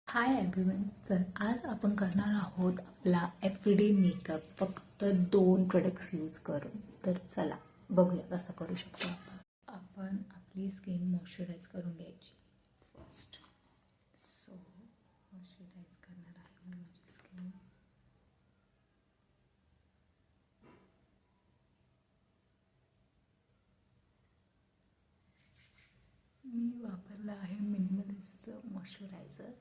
Hi everyone. तर आज आपण करणार आहोत आपला एव्हरीडे मेकअप फक्त 2 प्रोडक्ट्स यूज करून. तर चला बघूया कसं करू शकतो आपण आपली स्किन मॉइश्चराईज करून घ्यायची फर्स्ट. सो मॉइश्चराईज करणार आहे मी माझी स्किन. मी वापरलं आहे मिनिमलिस्टचं मॉइश्चरायझर.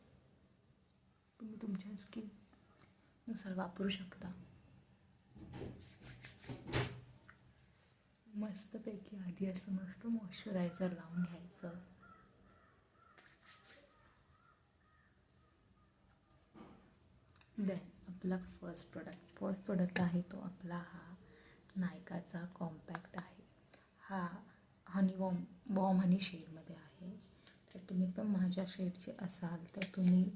तुम्ही तुमच्या स्किननुसार वापरू शकता. मस्तपैकी आधी असं मस्त मॉइश्चरायझर लावून घ्यायचं. देन आपला फर्स्ट प्रोडक्ट आहे तो आपला हा नायकाचा कॉम्पॅक्ट आहे. हा बॉम हनी शेडमध्ये आहे. तर तुम्ही पण माझ्या शेडचे असाल तर तुम्ही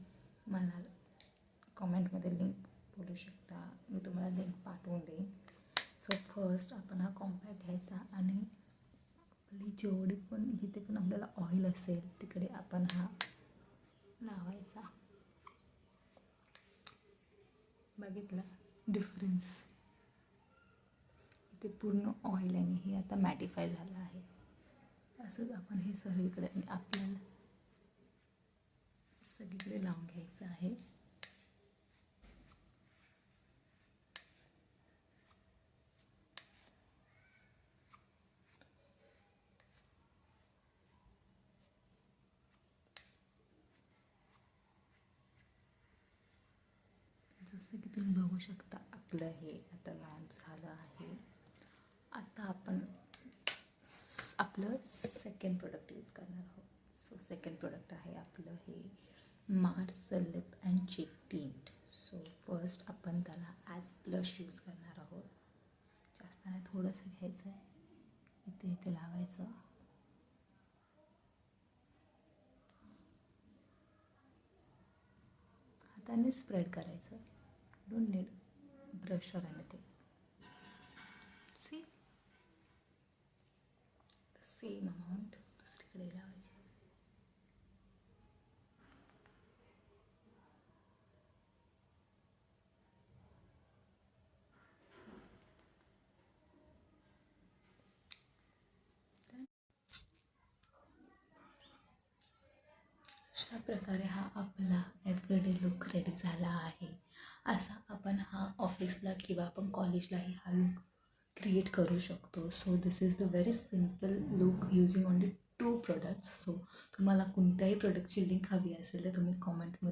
मला कॉमेंटमध्ये लिंक बोलू शकता, मी तुम्हाला लिंक पाठवून देईन. सो फर्स्ट आपण हा कॉम्पॅक्ट घ्यायचा आणि आपली जेवढी पण जिथे पण आपल्याला ऑइल असेल तिकडे आपण हा लावायचा. बघितला डिफरन्स? इथे पूर्ण ऑइल आणि हे आता मॅटिफाय झालं आहे. असंच आपण हे सर्वीकडे आणि आपल्याला सगळीकडे लावून घ्यायचं आहे. जसं की तुम्ही बघू शकता आपलं हे आता लॉन्च झालं आहे. आता आपण आपलं सेकंड प्रोडक्ट यूज करणार आहोत. सो सेकंड प्रोडक्ट आहे आपलं हे मार्स लिप अँड चीक टिंट. सो फर्स्ट आपण त्याला ॲज ब्लश यूज करणार आहोत. जास्त नाही, थोडंसं घ्यायचं आहे, इथे इथे लावायचं. हाताने स्प्रेड करायचं, डोंट नीड ब्रश और एनिथिंग. सी सेम अमाऊंट दुसरीकडे लावायची. अशा प्रकारे हा आपला एव्हरीडे लुक रेडी झाला आहे. असा आपण हा ऑफिसला किंवा आपण कॉलेजलाही हा लुक क्रिएट करू शकतो. So this is the very simple look using only 2 products. So तुम्हाला कोणत्याही प्रोडक्टची लिंक हवी असेल तर तुम्ही कॉमेंटमध्ये